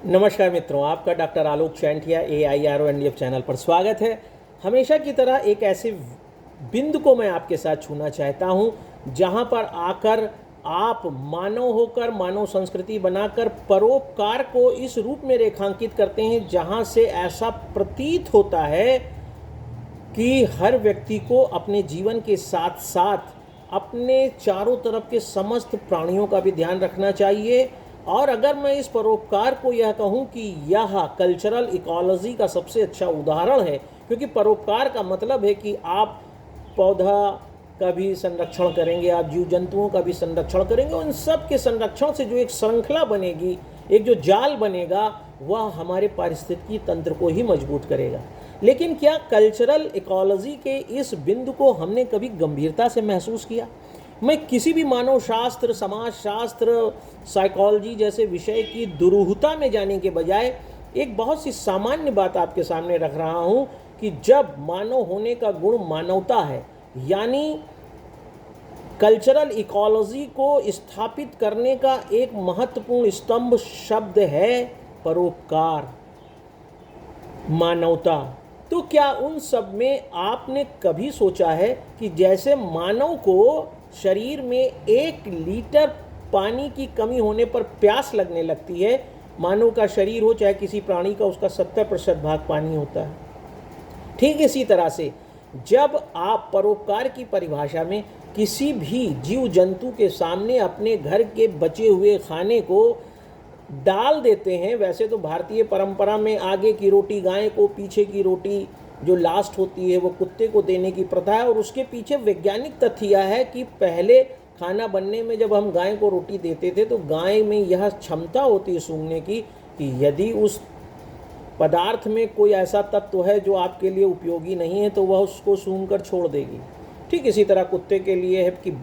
नमस्कार मित्रों, आपका डॉक्टर आलोक चैंटिया AIRONDF चैनल पर स्वागत है। हमेशा की तरह एक ऐसे बिंदु को मैं आपके साथ छूना चाहता हूं जहां पर आकर आप मानव होकर, मानव संस्कृति बनाकर परोपकार को इस रूप में रेखांकित करते हैं जहां से ऐसा प्रतीत होता है कि हर व्यक्ति को अपने जीवन के साथ साथ अपने चारों तरफ के समस्त प्राणियों का भी ध्यान रखना चाहिए। और अगर मैं इस परोपकार को यह कहूं कि यह कल्चरल इकोलॉजी का सबसे अच्छा उदाहरण है, क्योंकि परोपकार का मतलब है कि आप पौधा का भी संरक्षण करेंगे, आप जीव जंतुओं का भी संरक्षण करेंगे। उन सब के संरक्षण से जो एक श्रृंखला बनेगी, एक जो जाल बनेगा, वह हमारे पारिस्थितिकी तंत्र को ही मजबूत करेगा। लेकिन क्या कल्चरल इकोलॉजी के इस बिंदु को हमने कभी गंभीरता से महसूस किया? मैं किसी भी मानव शास्त्र, समाज शास्त्र, साइकोलॉजी जैसे विषय की दुरूहता में जाने के बजाय एक बहुत सी सामान्य बात आपके सामने रख रहा हूं कि जब मानव होने का गुण मानवता है, यानी कल्चरल इकोलॉजी को स्थापित करने का एक महत्वपूर्ण स्तंभ शब्द है परोपकार, मानवता। तो क्या उन सब में आपने कभी सोचा है कि जैसे मानव को शरीर में 1 लीटर पानी की कमी होने पर प्यास लगने लगती है, मानव का शरीर हो चाहे किसी प्राणी का, उसका 70% भाग पानी होता है। ठीक इसी तरह से जब आप परोपकार की परिभाषा में किसी भी जीव जंतु के सामने अपने घर के बचे हुए खाने को डाल देते हैं, वैसे तो भारतीय परंपरा में आगे की रोटी गाय को, पीछे की रोटी जो लास्ट होती है वो कुत्ते को देने की प्रथा है। और उसके पीछे वैज्ञानिक तथ्य यह है कि पहले खाना बनने में जब हम गाय को रोटी देते थे तो गाय में यह क्षमता होती है सूंघने की कि यदि उस पदार्थ में कोई ऐसा तत्व है जो आपके लिए उपयोगी नहीं है तो वह उसको सूंघ कर छोड़ देगी। ठीक इसी तरह कुत्ते के लिए है कि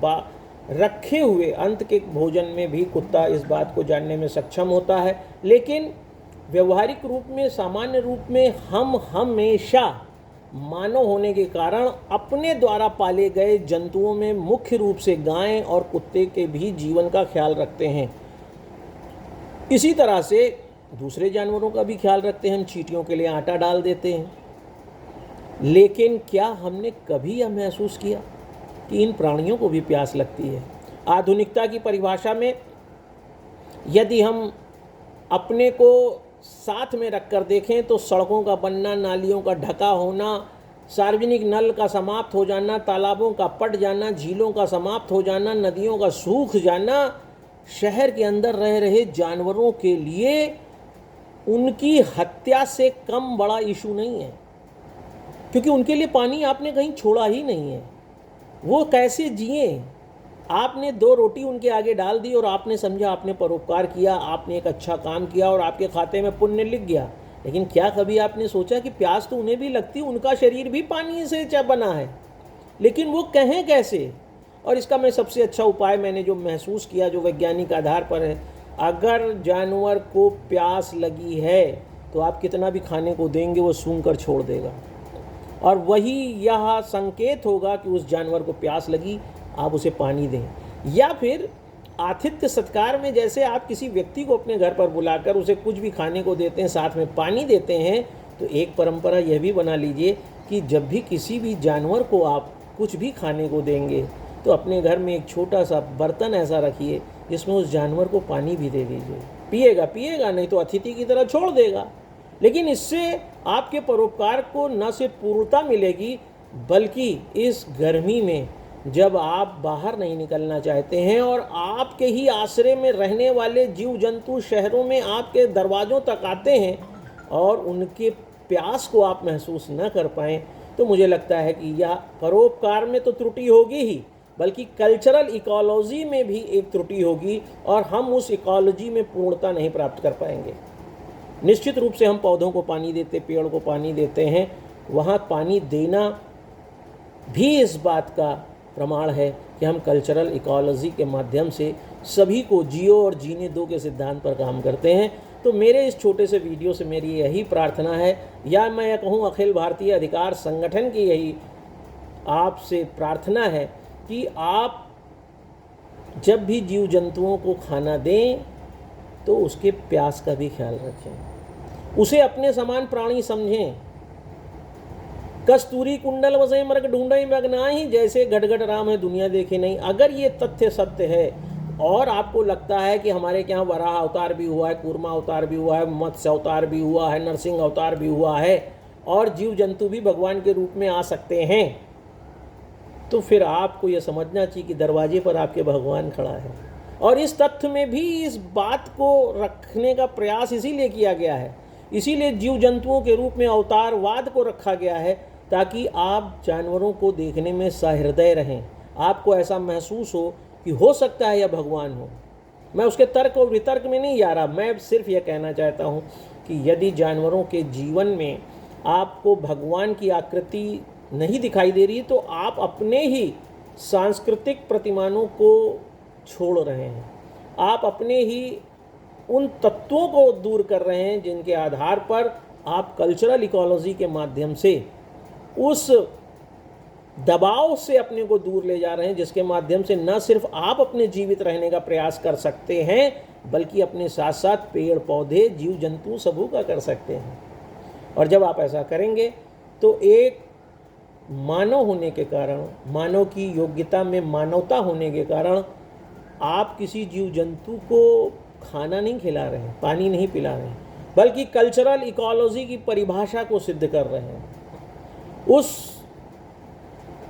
रखे हुए अंत के भोजन में भी कुत्ता इस बात को जानने में सक्षम होता है। लेकिन व्यवहारिक रूप में, सामान्य रूप में हम हमेशा मानव होने के कारण अपने द्वारा पाले गए जंतुओं में मुख्य रूप से गाय और कुत्ते के भी जीवन का ख्याल रखते हैं। इसी तरह से दूसरे जानवरों का भी ख्याल रखते हैं। हम चींटियों के लिए आटा डाल देते हैं। लेकिन क्या हमने कभी यह महसूस किया कि इन प्राणियों को भी प्यास लगती है? आधुनिकता की परिभाषा में यदि हम अपने को साथ में रखकर देखें तो सड़कों का बनना, नालियों का ढका होना, सार्वजनिक नल का समाप्त हो जाना, तालाबों का पट जाना, झीलों का समाप्त हो जाना, नदियों का सूख जाना, शहर के अंदर रह रहे जानवरों के लिए उनकी हत्या से कम बड़ा इशू नहीं है, क्योंकि उनके लिए पानी आपने कहीं छोड़ा ही नहीं है। वो कैसे जिए? आपने 2 रोटी उनके आगे डाल दी और आपने समझा आपने परोपकार किया, आपने एक अच्छा काम किया और आपके खाते में पुण्य लिख गया। लेकिन क्या कभी आपने सोचा कि प्यास तो उन्हें भी लगती, उनका शरीर भी पानी से बना है, लेकिन वो कहें कैसे? और इसका मैं सबसे अच्छा उपाय मैंने जो महसूस किया, जो वैज्ञानिक आधार पर है, अगर जानवर को प्यास लगी है तो आप कितना भी खाने को देंगे वो सूंघ कर छोड़ देगा, और वही यह संकेत होगा कि उस जानवर को प्यास लगी, आप उसे पानी दें। या फिर आतिथ्य सत्कार में जैसे आप किसी व्यक्ति को अपने घर पर बुलाकर उसे कुछ भी खाने को देते हैं, साथ में पानी देते हैं, तो एक परंपरा यह भी बना लीजिए कि जब भी किसी भी जानवर को आप कुछ भी खाने को देंगे तो अपने घर में एक छोटा सा बर्तन ऐसा रखिए जिसमें उस जानवर को पानी भी दे दीजिए। पिएगा, नहीं तो अतिथि की तरह छोड़ देगा। लेकिन इससे आपके परोपकार को न सिर्फ पूर्णता मिलेगी, बल्कि इस गर्मी में जब आप बाहर नहीं निकलना चाहते हैं और आपके ही आश्रय में रहने वाले जीव जंतु शहरों में आपके दरवाज़ों तक आते हैं और उनके प्यास को आप महसूस न कर पाएँ, तो मुझे लगता है कि यह परोपकार में तो त्रुटि होगी ही, बल्कि कल्चरल इकोलॉजी में भी एक त्रुटि होगी और हम उस इकोलॉजी में पूर्णता नहीं प्राप्त कर पाएंगे। निश्चित रूप से हम पौधों को पानी देते, पेड़ को पानी देते हैं, वहाँ पानी देना भी इस बात का प्रमाण है कि हम कल्चरल इकोलॉजी के माध्यम से सभी को जियो और जीने दो के सिद्धांत पर काम करते हैं। तो मेरे इस छोटे से वीडियो से मेरी यही प्रार्थना है, या मैं यह कहूँ अखिल भारतीय अधिकार संगठन की यही आपसे प्रार्थना है कि आप जब भी जीव जंतुओं को खाना दें तो उसके प्यास का भी ख्याल रखें, उसे अपने समान प्राणी समझें। कस्तूरी कुंडल वसे मर्ग ढूंढई बगनाही, जैसे घटघट राम है दुनिया देखे नहीं। अगर ये तथ्य सत्य है और आपको लगता है कि हमारे यहाँ वराह अवतार भी हुआ है, कूर्मा अवतार भी हुआ है, मत्स्य अवतार भी हुआ है, नरसिंह अवतार भी हुआ है और जीव जंतु भी भगवान के रूप में आ सकते हैं, तो फिर आपको यह समझना चाहिए कि दरवाजे पर आपके भगवान खड़ा है। और इस तथ्य में भी इस बात को रखने का प्रयास इसीलिए किया गया है, इसीलिए जीव जंतुओं के रूप में अवतारवाद को रखा गया है, ताकि आप जानवरों को देखने में सहृदय रहें, आपको ऐसा महसूस हो कि हो सकता है यह भगवान हो। मैं उसके तर्क और वितर्क में नहीं जा रहा, मैं सिर्फ यह कहना चाहता हूँ कि यदि जानवरों के जीवन में आपको भगवान की आकृति नहीं दिखाई दे रही, तो आप अपने ही सांस्कृतिक प्रतिमानों को छोड़ रहे हैं, आप अपने ही उन तत्वों को दूर कर रहे हैं जिनके आधार पर आप कल्चरल इकोलॉजी के माध्यम से उस दबाव से अपने को दूर ले जा रहे हैं, जिसके माध्यम से न सिर्फ आप अपने जीवित रहने का प्रयास कर सकते हैं, बल्कि अपने साथ साथ पेड़ पौधे जीव जंतु सबों का कर सकते हैं। और जब आप ऐसा करेंगे तो एक मानव होने के कारण, मानव की योग्यता में मानवता होने के कारण, आप किसी जीव जंतु को खाना नहीं खिला रहे हैं, पानी नहीं पिला रहे हैं, बल्कि कल्चरल इकोलॉजी की परिभाषा को सिद्ध कर रहे हैं, उस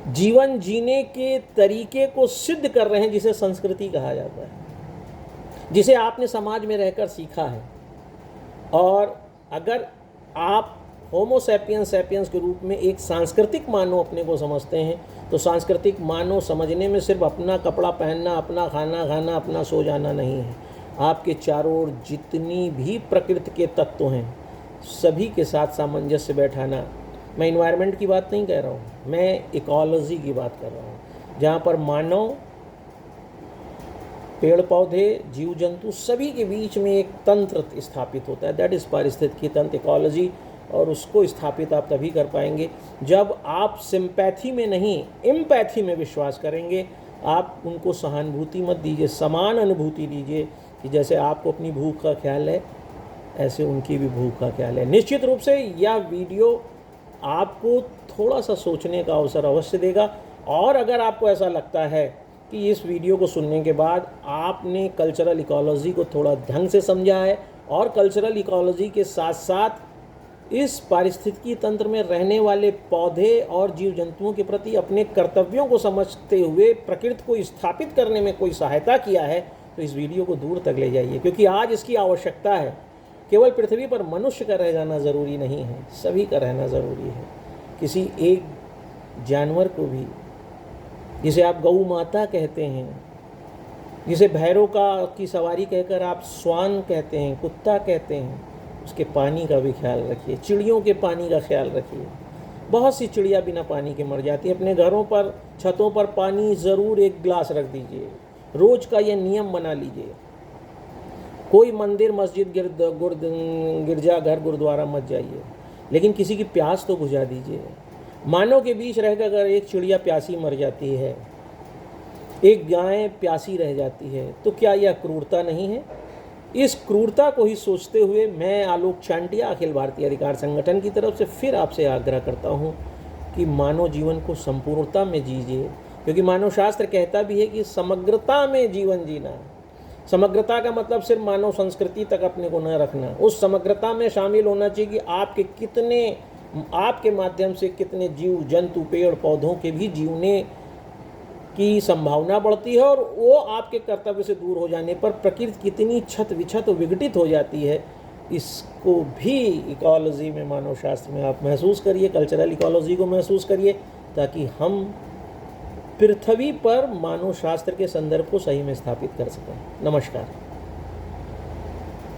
जीवन जीने के तरीके को सिद्ध कर रहे हैं जिसे संस्कृति कहा जाता है, जिसे आपने समाज में रहकर सीखा है। और अगर आप होमो सैपियंस सैपियंस के रूप में एक सांस्कृतिक मानव अपने को समझते हैं, तो सांस्कृतिक मानव समझने में सिर्फ अपना कपड़ा पहनना, अपना खाना खाना, अपना सो जाना नहीं है। आपके चारों ओर जितनी भी प्रकृति के तत्व हैं, सभी के साथ सामंजस्य बैठाना। मैं इन्वायरमेंट की बात नहीं कह रहा हूँ, मैं इकोलॉजी की बात कर रहा हूँ, जहाँ पर मानव, पेड़ पौधे, जीव जंतु सभी के बीच में एक तंत्र स्थापित होता है, दैट इज़ पारिस्थितिकी तंत्र, इकोलॉजी। और उसको स्थापित आप तभी कर पाएंगे जब आप सिंपैथी में नहीं, एम्पैथी में विश्वास करेंगे। आप उनको सहानुभूति मत दीजिए, समान अनुभूति दीजिए कि जैसे आपको अपनी भूख का ख्याल है, ऐसे उनकी भी भूख का ख्याल है। निश्चित रूप से यह वीडियो आपको थोड़ा सा सोचने का अवसर अवश्य देगा। और अगर आपको ऐसा लगता है कि इस वीडियो को सुनने के बाद आपने कल्चरल इकोलॉजी को थोड़ा ढंग से समझा है और कल्चरल इकोलॉजी के साथ साथ इस पारिस्थितिकी तंत्र में रहने वाले पौधे और जीव जंतुओं के प्रति अपने कर्तव्यों को समझते हुए प्रकृति को स्थापित करने में कोई सहायता किया है, तो इस वीडियो को दूर तक ले जाइए, क्योंकि आज इसकी आवश्यकता है। केवल पृथ्वी पर मनुष्य का रह जाना ज़रूरी नहीं है, सभी का रहना ज़रूरी है। किसी एक जानवर को भी, जिसे आप गऊ माता कहते हैं, जिसे भैरव की सवारी कहकर आप स्वान कहते हैं, कुत्ता कहते हैं, उसके पानी का भी ख्याल रखिए। चिड़ियों के पानी का ख्याल रखिए। बहुत सी चिड़िया बिना पानी के मर जाती है। अपने घरों पर, छतों पर पानी ज़रूर एक गिलास रख दीजिए, रोज़ का यह नियम बना लीजिए। कोई मंदिर, मस्जिद, गिरजाघर, गुरुद्वारा मत जाइए, लेकिन किसी की प्यास तो बुझा दीजिए। मानव के बीच रहकर अगर एक चिड़िया प्यासी मर जाती है, एक गाय प्यासी रह जाती है, तो क्या यह क्रूरता नहीं है? इस क्रूरता को ही सोचते हुए मैं आलोक चांटिया, अखिल भारतीय अधिकार संगठन की तरफ से फिर आपसे आग्रह करता हूँ कि मानव जीवन को संपूर्णता में जीजिए, क्योंकि मानव शास्त्र कहता भी है कि समग्रता में जीवन जीना। समग्रता का मतलब सिर्फ मानव संस्कृति तक अपने को न रखना, उस समग्रता में शामिल होना चाहिए कि आपके माध्यम से कितने जीव जंतु, पेड़ पौधों के भी जीवने की संभावना बढ़ती है, और वो आपके कर्तव्य से दूर हो जाने पर प्रकृति कितनी छत विछत विघटित हो जाती है, इसको भी इकोलॉजी में, मानव शास्त्र में आप महसूस करिए, कल्चरल इकोलॉजी को महसूस करिए, ताकि हम पृथ्वी पर मानव शास्त्र के संदर्भ को सही में स्थापित कर सकें। नमस्कार।